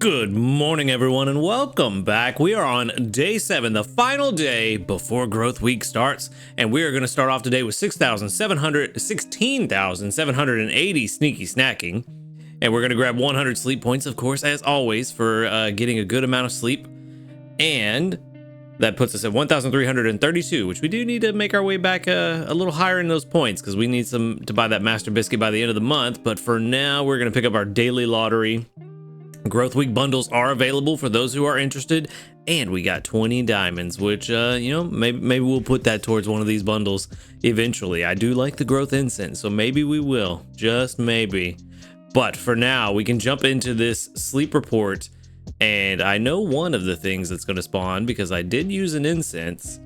Good morning, everyone, and welcome back. We are on day 7, the final day before growth week starts, and we are going to start off today with 16,780 sneaky snacking, and we're going to grab 100 sleep points, of course, as always, for getting a good amount of sleep, and that puts us at 1,332, which we do need to make our way back a little higher in those points because we need some to buy that master biscuit by the end of the month. But for now, we're going to pick up our daily lottery. Growth week bundles are available for those who are interested, and we got 20 diamonds, which maybe we'll put that towards one of these bundles eventually. I do like the growth incense, so maybe we will, just maybe. But for now, we can jump into this sleep report, and I know one of the things that's going to spawn because I did use an incense,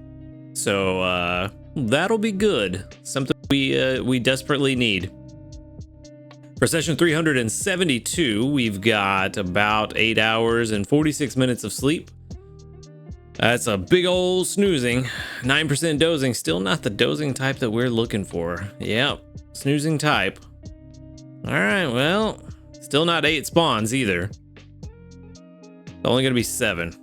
so that'll be good. Something we desperately need. For session 372, we've got about 8 hours and 46 minutes of sleep. That's a big old snoozing. 9% dozing, still not the dozing type that we're looking for. Yep, snoozing type. All right, well, still not 8 spawns either. Only gonna be 7.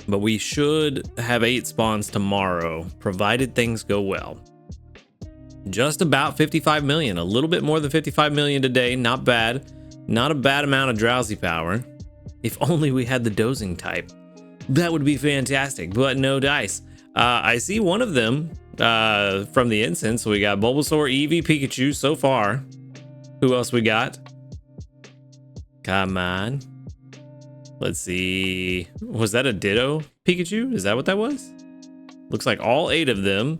But we should have 8 spawns tomorrow, provided things go well. Just about 55 million, a little bit more than 55 million today. Not bad. Not a bad amount of drowsy power. If only we had the dozing type. That would be fantastic, but no dice. I see one of them from the incense. So we got Bulbasaur, Eevee, Pikachu so far. Who else we got? Come on. Let's see. Was that a Ditto Pikachu? Is that what that was? Looks like all 8 of them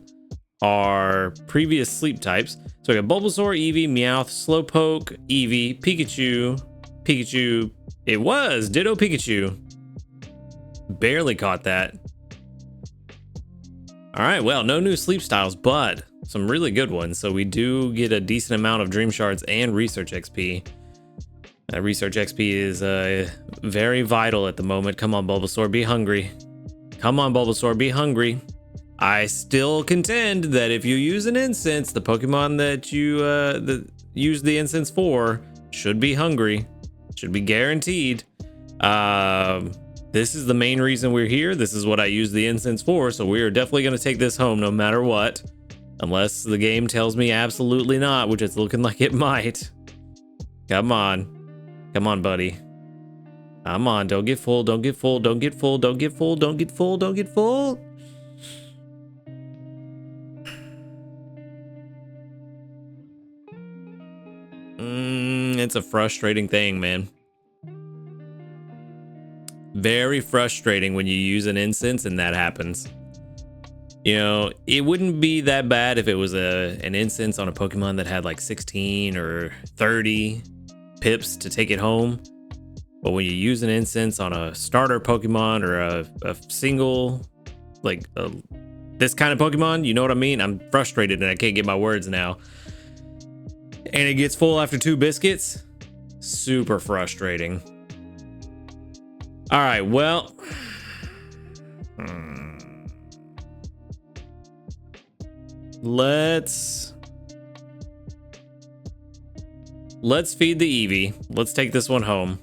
are previous sleep types. So we got Bulbasaur, Eevee, Meowth, Slowpoke, Eevee, Pikachu. It was Ditto Pikachu. Barely caught that. All right, well, no new sleep styles, but some really good ones. So we do get a decent amount of Dream Shards and Research XP. Research XP is very vital at the moment. Come on, Bulbasaur, be hungry. Come on, Bulbasaur, be hungry. I still contend that if you use an incense, the Pokemon that you use the incense for should be hungry, should be guaranteed. This is the main reason we're here. This is what I use the incense for, so we are definitely going to take this home no matter what, unless the game tells me absolutely not, which it's looking like it might. Come on, buddy. Come on, don't get full, don't get full, don't get full, don't get full, don't get full, don't get full. It's a frustrating thing, man. Very frustrating when you use an incense and that happens. You know, it wouldn't be that bad if it was an incense on a Pokemon that had like 16 or 30 pips to take it home. But when you use an incense on a starter Pokemon or a single, like this kind of Pokemon, you know what I mean? I'm frustrated and I can't get my words now. And it gets full after 2 biscuits. Super frustrating. All right, well. Let's feed the Eevee. Let's take this one home.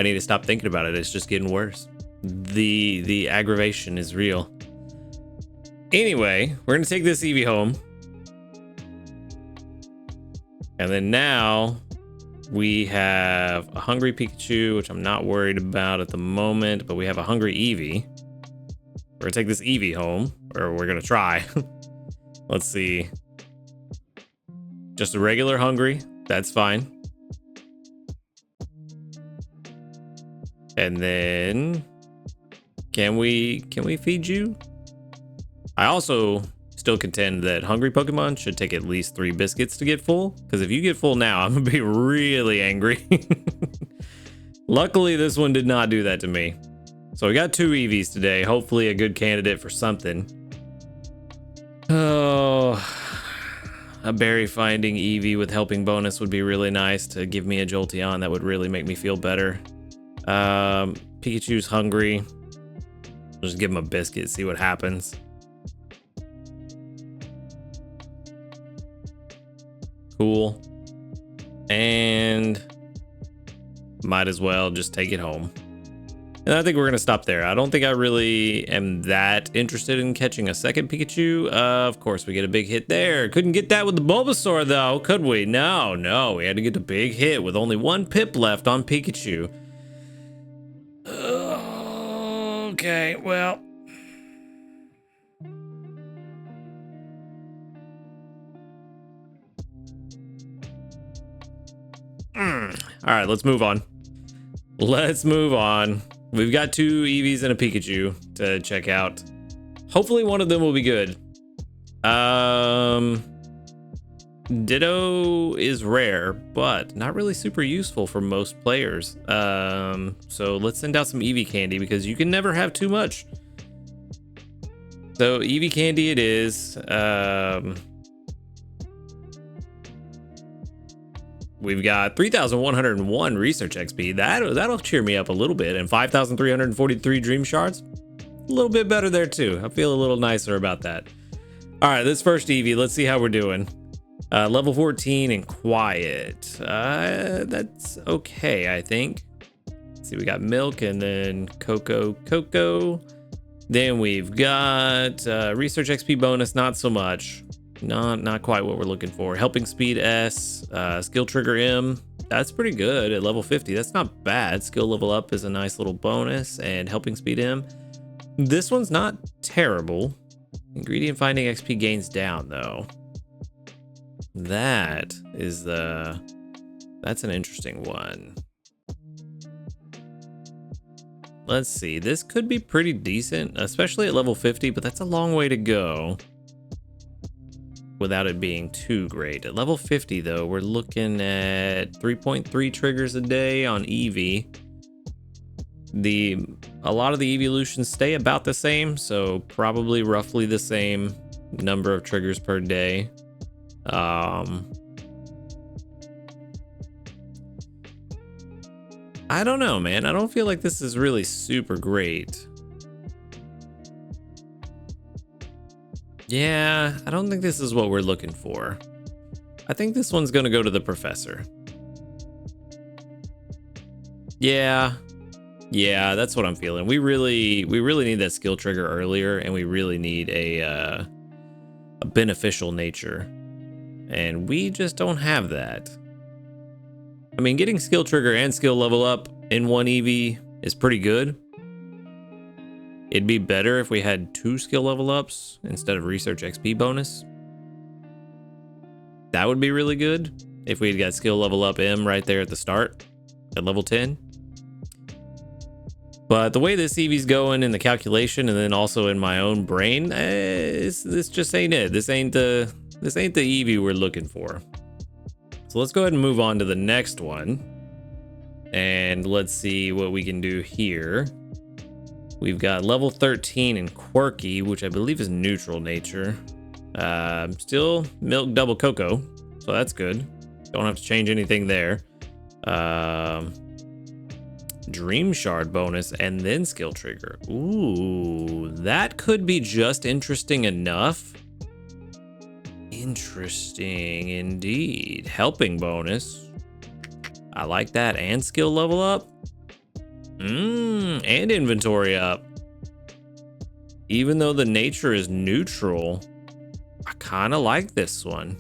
I need to stop thinking about it. It's just getting worse. The aggravation is real. Anyway, we're gonna take this Eevee home. And then now we have a hungry Pikachu, which I'm not worried about at the moment, but we have a hungry Eevee. We're gonna take this Eevee home, or we're gonna try. Let's see. Just a regular hungry, that's fine. And then can we feed you? I also still contend that hungry Pokemon should take at least 3 biscuits to get full, because if you get full now, I'm gonna be really angry. Luckily, this one did not do that to me. So we got 2 Eevees today, hopefully a good candidate for something. Oh, a berry finding Eevee with helping bonus would be really nice to give me a Jolteon. That would really make me feel better. Pikachu's hungry. Just give him a biscuit, see what happens. Cool. And might as well just take it home. And I think we're going to stop there. I don't think I really am that interested in catching a second Pikachu. Of course, we get a big hit there. Couldn't get that with the Bulbasaur, though, could we? No. We had to get the big hit with only one pip left on Pikachu. Okay, well. All right, let's move on. We've got 2 Eevees and a Pikachu to check out. Hopefully one of them will be good. Ditto is rare, but not really super useful for most players. So let's send out some Eevee candy because you can never have too much. So Eevee candy it is. We've got 3,101 research XP. That'll cheer me up a little bit. And 5,343 dream shards. A little bit better there too. I feel a little nicer about that. All right, this first Eevee, let's see how we're doing. Level 14 and quiet. That's okay, I think. Let's see, we got milk and then cocoa. Then we've got research XP bonus, not so much. Not quite what we're looking for. Helping speed S, skill trigger M. That's pretty good at level 50. That's not bad. Skill level up is a nice little bonus, and helping speed M. This one's not terrible. Ingredient finding XP gains down though. That's an interesting one. Let's see. This could be pretty decent, especially at level 50, but that's a long way to go without it being too great. At level 50 though, we're looking at 3.3 triggers a day on Eevee. A lot of the evolutions stay about the same, so probably roughly the same number of triggers per day. I don't know, man. I don't feel like this is really super great. Yeah, I don't think this is what we're looking for. I think this one's gonna go to the professor. Yeah, that's what I'm feeling. We really need that skill trigger earlier, and we really need a beneficial nature, and we just don't have that. I mean, getting skill trigger and skill level up in one Eevee is pretty good. It'd be better if we had 2 skill level ups instead of research XP bonus. That would be really good if we'd got skill level up M right there at the start at level 10. But the way this Eevee's going in the calculation and then also in my own brain, this just ain't it. This ain't the Eevee we're looking for. So let's go ahead and move on to the next one. And let's see what we can do here. We've got level 13 in Quirky, which I believe is neutral nature. Still milk double cocoa, so that's good. Don't have to change anything there. Dream shard bonus and then skill trigger. Ooh, that could be just interesting enough. Interesting indeed. Helping bonus. I like that. And skill level up. And inventory up. Even though the nature is neutral, I kind of like this one.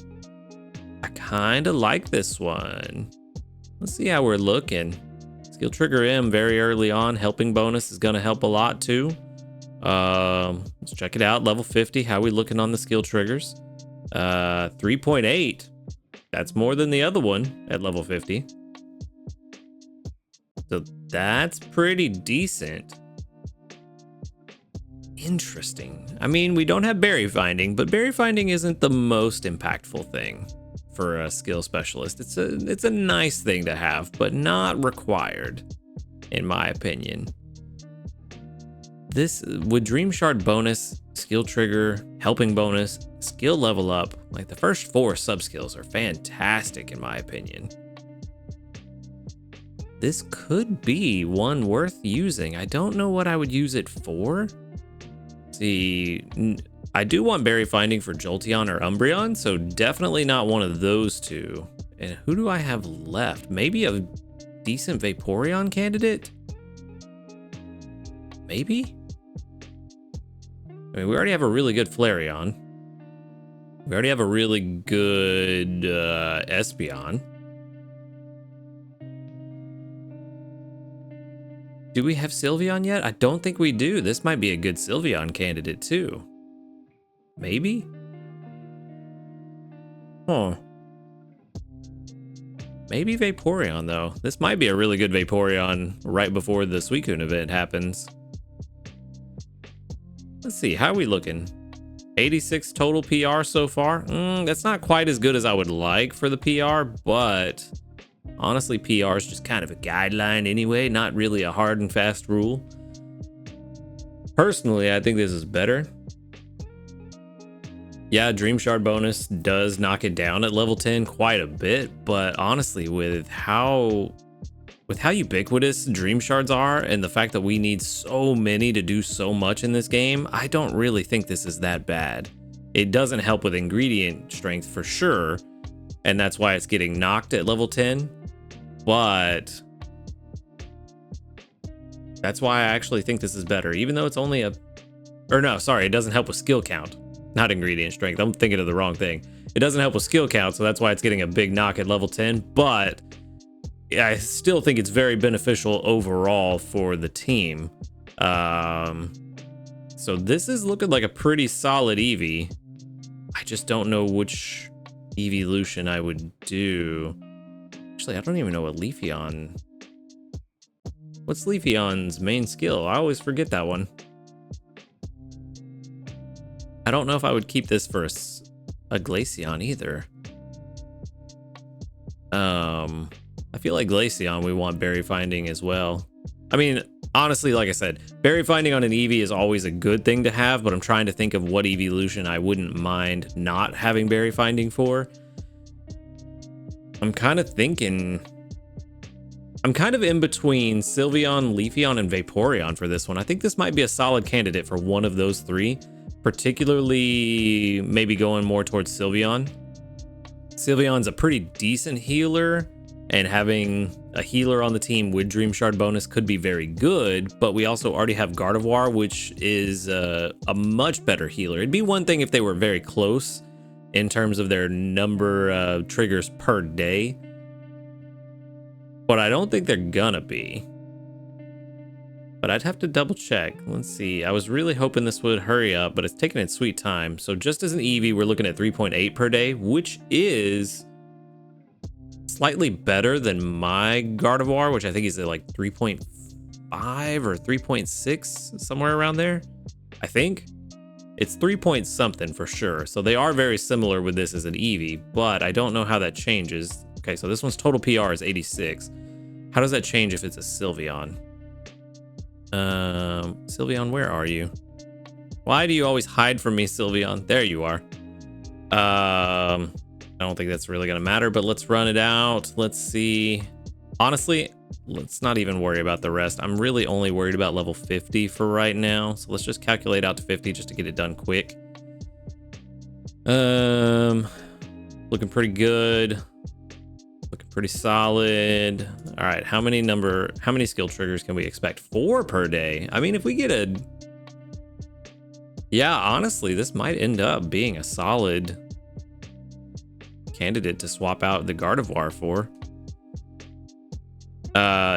Let's see how we're looking. Skill trigger M very early on. Helping bonus is going to help a lot too. Let's check it out. Level 50. How we looking on the skill triggers? 3.8. That's more than the other one at level 50. So that's pretty decent. Interesting. I mean, we don't have berry finding, but berry finding isn't the most impactful thing for a skill specialist. It's a nice thing to have, but not required, in my opinion. This with Dream Shard bonus, skill trigger, helping bonus, skill level up, like the first 4 sub skills are fantastic in my opinion. This could be one worth using. I don't know what I would use it for. Let's see, I do want berry finding for Jolteon or Umbreon, so definitely not one of those two. And who do I have left? Maybe a decent Vaporeon candidate? Maybe? I mean, we already have a really good Flareon. We already have a really good Espeon. Do we have Sylveon yet? I don't think we do. This might be a good Sylveon candidate too. Maybe? Huh. Maybe Vaporeon though. This might be a really good Vaporeon right before the Suicune event happens. Let's see, how are we looking? 86 total PR so far. That's not quite as good as I would like for the PR, but honestly, PR is just kind of a guideline anyway, not really a hard and fast rule. Personally, I think this is better. Yeah, Dream Shard bonus does knock it down at level 10 quite a bit, but honestly, with how ubiquitous Dream Shards are and the fact that we need so many to do so much in this game, I don't really think this is that bad. It doesn't help with ingredient strength for sure, and that's why it's getting knocked at level 10, but that's why I actually think this is better, even though it's only it doesn't help with skill count, not ingredient strength. I'm thinking of the wrong thing. It doesn't help with skill count, so that's why it's getting a big knock at level 10, but I still think it's very beneficial overall for the team. So this is looking like a pretty solid Eevee. I just don't know which evolution I would do. Actually, I don't even know what Leafeon... What's Leafeon's main skill? I always forget that one. I don't know if I would keep this for a Glaceon either. I feel like Glaceon we want berry finding as well. I mean, honestly, like I said, berry finding on an Eevee is always a good thing to have, but I'm trying to think of what evolution I wouldn't mind not having berry finding for. I'm kind of in between Sylveon, Leafeon, and Vaporeon for this one. I think this might be a solid candidate for one of those three, particularly maybe going more towards Sylveon. Sylveon's a pretty decent healer, and having a healer on the team with Dream Shard bonus could be very good, but we also already have Gardevoir, which is a much better healer. It'd be one thing if they were very close in terms of their number of triggers per day, but I don't think they're gonna be. But I'd have to double check. Let's see. I was really hoping this would hurry up, but it's taking its sweet time. So just as an Eevee, we're looking at 3.8 per day, which is slightly better than my Gardevoir, which I think is at like 3.5 or 3.6, somewhere around there. I think it's 3 point something for sure. So they are very similar with this as an Eevee, but I don't know how that changes. Okay, so this one's total PR is 86. How does that change if it's a Sylveon? Sylveon, where are you? Why do you always hide from me, Sylveon? There you are. I don't think that's really gonna matter, but let's run it out. Let's see. Honestly, let's not even worry about the rest. I'm really only worried about level 50 for right now. So let's just calculate out to 50 just to get it done quick. Looking pretty good. Looking pretty solid. All right, how many skill triggers can we expect? 4 per day. I mean, if we get yeah, honestly, this might end up being a solid candidate to swap out the Gardevoir for.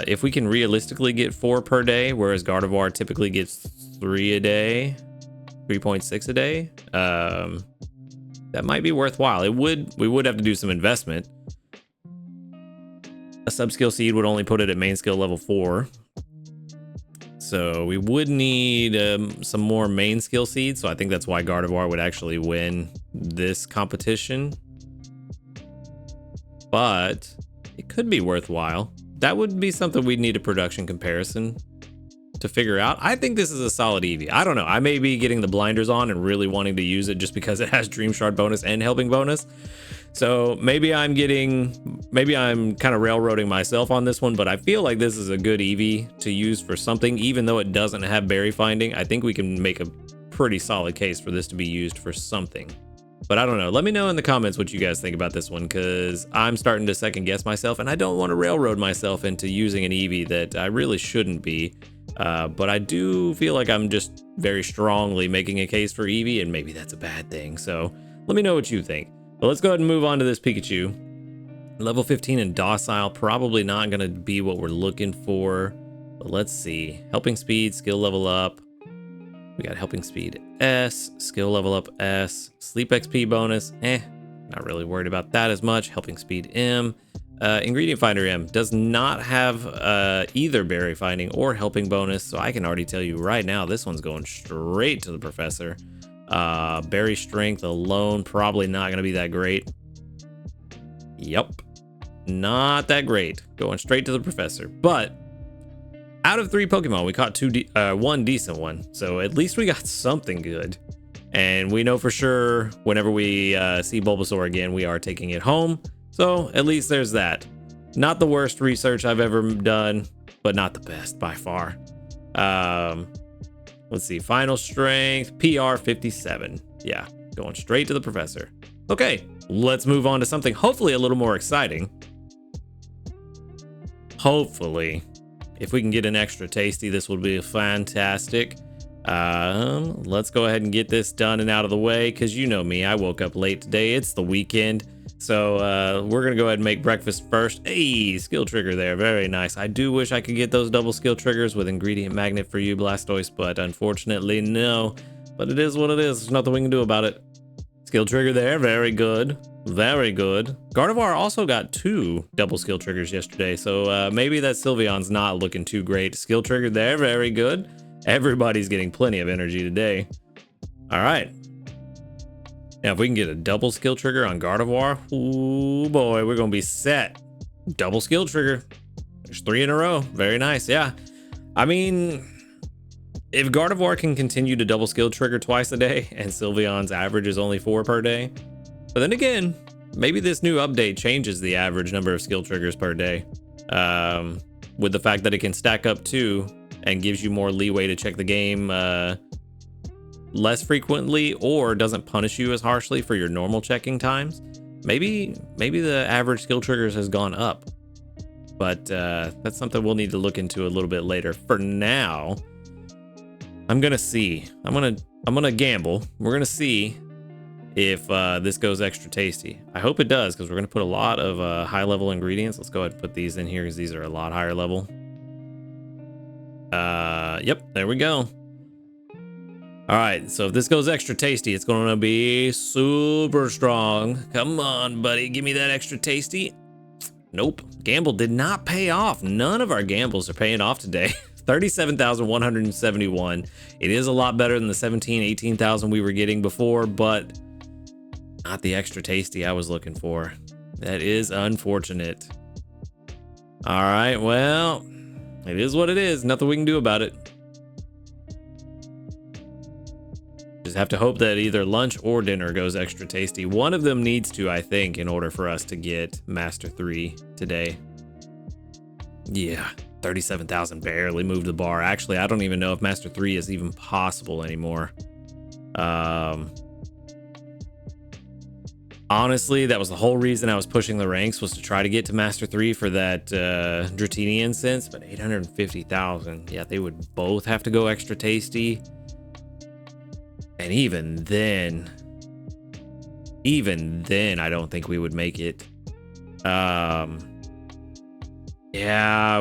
If we can realistically get 4 per day, whereas Gardevoir typically gets 3 a day, 3.6 a day, that might be worthwhile. We would have to do some investment. A sub-skill seed would only put it at main skill level 4. So we would need some more main skill seeds. So I think that's why Gardevoir would actually win this competition. But it could be worthwhile. That would be something we'd need a production comparison to figure out. I think this is a solid Eevee. I don't know. I may be getting the blinders on and really wanting to use it just because it has Dream Shard bonus and Helping bonus. So maybe I'm kind of railroading myself on this one, but I feel like this is a good Eevee to use for something, even though it doesn't have berry finding. I think we can make a pretty solid case for this to be used for something. But I don't know. Let me know in the comments what you guys think about this one, because I'm starting to second guess myself, and I don't want to railroad myself into using an Eevee that I really shouldn't be. But I do feel like I'm just very strongly making a case for Eevee, and maybe that's a bad thing. So let me know what you think. But let's go ahead and move on to this Pikachu. Level 15 and docile, probably not going to be what we're looking for. But let's see. Helping speed, skill level up. We got helping speed S, skill level up S, sleep XP bonus. Not really worried about that as much. Helping speed M. Ingredient finder M does not have either berry finding or helping bonus, so I can already tell you right now this one's going straight to the professor. Berry strength alone probably not going to be that great. Yep, not that great. Going straight to the professor. But out of 3 Pokemon, we caught one decent one, so at least we got something good. And we know for sure whenever we see Bulbasaur again, we are taking it home. So at least there's that. Not the worst research I've ever done, but not the best by far. Let's see, final strength, PR 57. Yeah, going straight to the professor. Okay, let's move on to something hopefully a little more exciting. Hopefully, if we can get an extra tasty, this would be fantastic. Let's go ahead and get this done and out of the way, because you know me, I woke up late today. It's the weekend. So we're gonna go ahead and make breakfast first. Hey, skill trigger there, very nice. I do wish I could get those double skill triggers with ingredient magnet for you, Blastoise, but unfortunately no. But it is what it is, there's nothing we can do about it. Skill trigger there, very good, very good. Gardevoir also got 2 double skill triggers yesterday, so maybe that Sylveon's not looking too great. Skill trigger there, very good. Everybody's getting plenty of energy today. All right. Now, if we can get a double skill trigger on Gardevoir, oh boy, we're going to be set. Double skill trigger. There's 3 in a row. Very nice. Yeah. I mean, if Gardevoir can continue to double skill trigger twice a day and Sylveon's average is only 4 per day, but then again, maybe this new update changes the average number of skill triggers per day. With the fact that it can stack up 2 and gives you more leeway to check the game less frequently, or doesn't punish you as harshly for your normal checking times. Maybe the average skill triggers has gone up, but that's something we'll need to look into a little bit later. For now, I'm gonna see. I'm gonna gamble. We're gonna see if this goes extra tasty. I hope it does, because we're gonna put a lot of high level ingredients. Let's go ahead and put these in here, because these are a lot higher level. Yep, there we go. All right, so if this goes extra tasty, it's going to be super strong. Come on, buddy, give me that extra tasty. Nope, gamble did not pay off. None of our gambles are paying off today. 37,171. It is a lot better than the 17, 18,000 we were getting before, but not the extra tasty I was looking for. That is unfortunate. All right, well, it is what it is. Nothing we can do about it. Just have to hope that either lunch or dinner goes extra tasty. One of them needs to, I think, in order for us to get Master 3 today. Yeah, 37,000 barely moved the bar. Actually, I don't even know if Master 3 is even possible anymore. Honestly, that was the whole reason I was pushing the ranks, was to try to get to Master 3 for that Dratini incense, but 850,000. Yeah, they would both have to go extra tasty. And even then, I don't think we would make it. Yeah,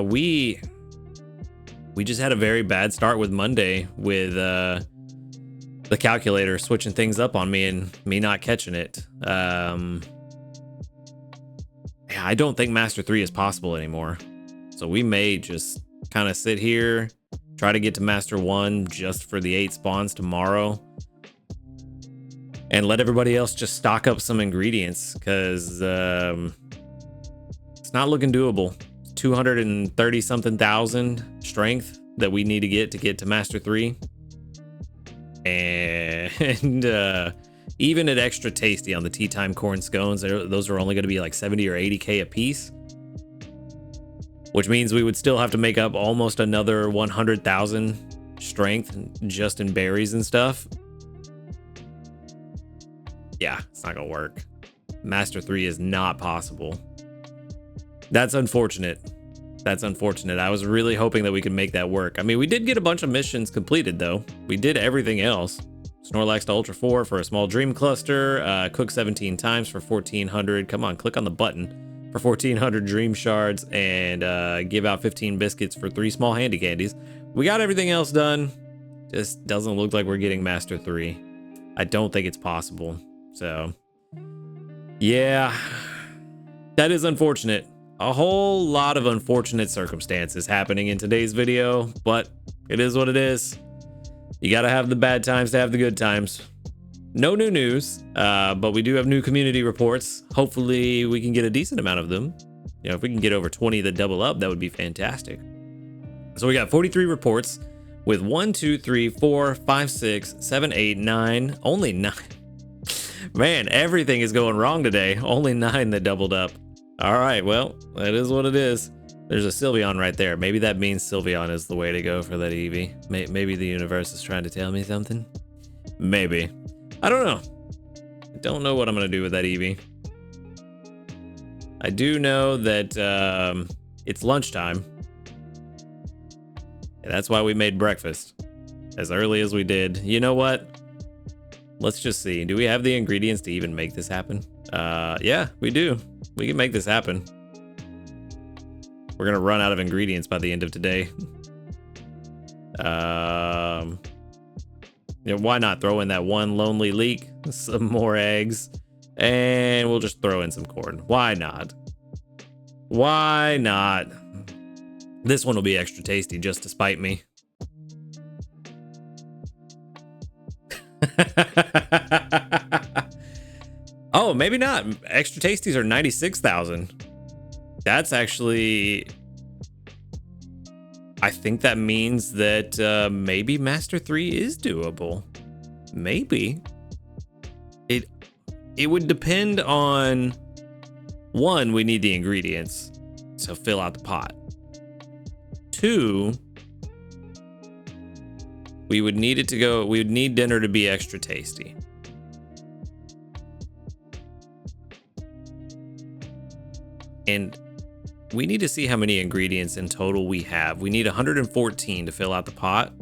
we just had a very bad start with Monday with the calculator switching things up on me and me not catching it. Yeah, I don't think Master 3 is possible anymore. So we may just kind of sit here, try to get to Master 1 just for the 8 spawns tomorrow, and let everybody else just stock up some ingredients, because it's not looking doable. 230 something thousand strength that we need to get to Master 3. And even at extra tasty on the tea time corn scones, those are only going to be like 70 or 80k a piece, which means we would still have to make up almost another 100,000 strength just in berries and stuff. Yeah, it's not gonna work. Master 3 is not possible. That's unfortunate. That's unfortunate. I was really hoping that we could make that work. I mean, we did get a bunch of missions completed, though. We did everything else. Snorlax to Ultra 4 for a small dream cluster. Cook 17 times for 1,400. Come on, click on the button for 1,400 dream shards. And give out 15 biscuits for 3 small handy candies. We got everything else done. Just doesn't look like we're getting Master 3. I don't think it's possible. So, yeah, that is unfortunate. A whole lot of unfortunate circumstances happening in today's video, but it is what it is. You gotta have the bad times to have the good times. No new news, but we do have new community reports. Hopefully we can get a decent amount of them. You know, if we can get over 20 that double up, that would be fantastic. So we got 43 reports with 1, 2, 3, 4, 5, 6, 7, 8, 9, only 9. Man, everything is going wrong today. Only 9 that doubled up. All right, well, that is what it is. There's a Sylveon right there. Maybe that means Sylveon is the way to go for that Eevee. Maybe the universe is trying to tell me something. Maybe. I don't know. I don't know what I'm going to do with that Eevee. I do know that it's lunchtime. And that's why we made breakfast as early as we did. You know what? Let's just see. Do we have the ingredients to even make this happen? Yeah, we do. We can make this happen. We're gonna run out of ingredients by the end of today. Yeah, why not throw in that one lonely leek, some more eggs, and we'll just throw in some corn. Why not? Why not? This one will be extra tasty just to spite me. Oh, maybe not. Extra tasties are 96,000. That's actually... I think that means that maybe Master 3 is doable. Maybe. It would depend on... One, we need the ingredients to fill out the pot. 2, we would need dinner to be extra tasty. And we need to see how many ingredients in total we have. We need 114 to fill out the pot.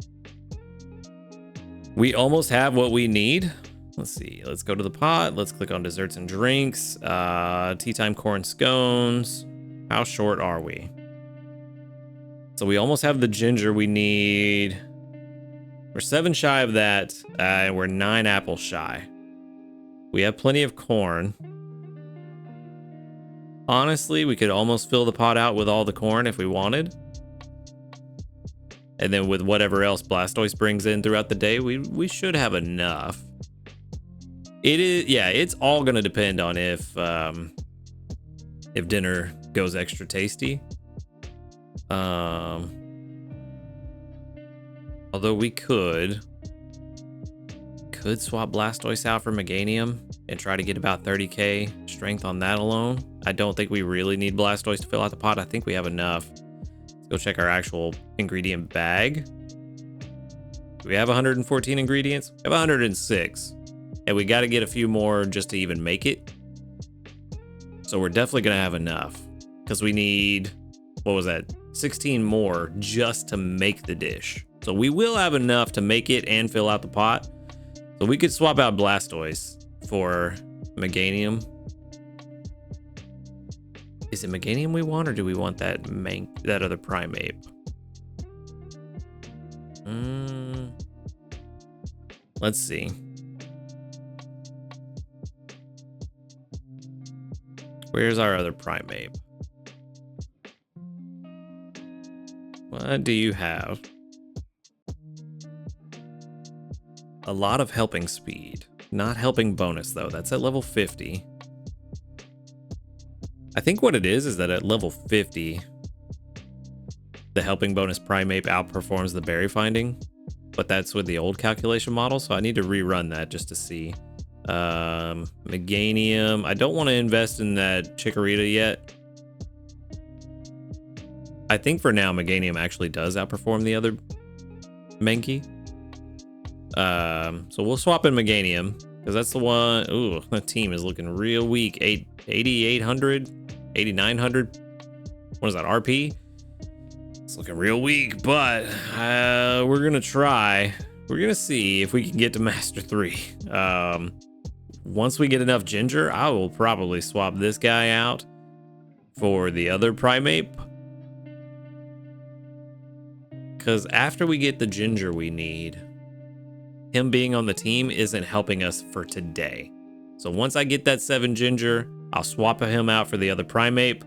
We almost have what we need. Let's see. Let's go to the pot. Let's click on desserts and drinks. Tea time corn scones. How short are we? So we almost have the ginger we need. We're 7 shy of that, and we're 9 apples shy. We have plenty of corn. Honestly, we could almost fill the pot out with all the corn if we wanted. And then with whatever else Blastoise brings in throughout the day, we should have enough. It is, yeah, it's all gonna depend on if dinner goes extra tasty. Although we could swap Blastoise out for Meganium and try to get about 30k strength on that alone. I don't think we really need Blastoise to fill out the pot. I think we have enough. Let's go check our actual ingredient bag. Do we have 114 ingredients? We have 106. And we got to get a few more just to even make it. So we're definitely going to have enough. Because we need, what was that? 16 more just to make the dish. So we will have enough to make it and fill out the pot. So we could swap out Blastoise for Meganium. Is it Meganium we want, or do we want that other Primeape? Let's see. Where's our other Primeape? What do you have? A lot of helping speed. Not helping bonus, though. That's at level 50. I think what it is that at level 50, the helping bonus Primeape outperforms the berry finding. But that's with the old calculation model, so I need to rerun that just to see. Meganium. I don't want to invest in that Chikorita yet. I think for now, Meganium actually does outperform the other Mankey. So we'll swap in Meganium. because that's the one. Ooh, that team is looking real weak. 8,800, 8,900. What is that, RP? It's looking real weak, but we're gonna try. We're gonna see if we can get to Master 3. Once we get enough ginger, I will probably swap this guy out for the other primate. Because after we get the ginger we need, him being on the team isn't helping us for today. So once I get that 7 ginger, I'll swap him out for the other primate.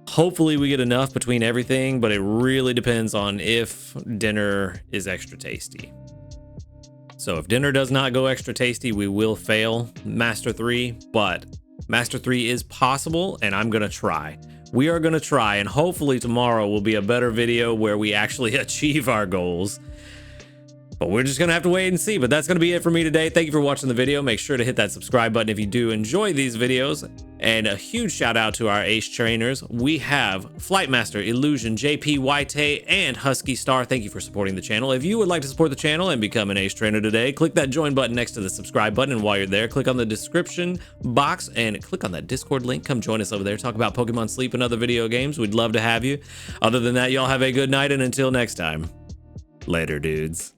Hopefully we get enough between everything, but it really depends on if dinner is extra tasty. So if dinner does not go extra tasty, we will fail Master 3, but Master 3 is possible, and I'm gonna try. We are gonna try, and hopefully tomorrow will be a better video where we actually achieve our goals. But we're just gonna have to wait and see. But that's gonna be it for me today. Thank you for watching the video. Make sure to hit that subscribe button if you do enjoy these videos. And a huge shout out to our ace trainers. We have Flightmaster, Illusion, JP White, and Husky Star. Thank you for supporting the channel. If you would like to support the channel and become an ace trainer today, click that join button next to the subscribe button. And while you're there, click on the description box and click on that Discord link. Come join us over there. Talk about Pokemon Sleep and other video games. We'd love to have you. Other than that, y'all have a good night. And until next time, later, dudes.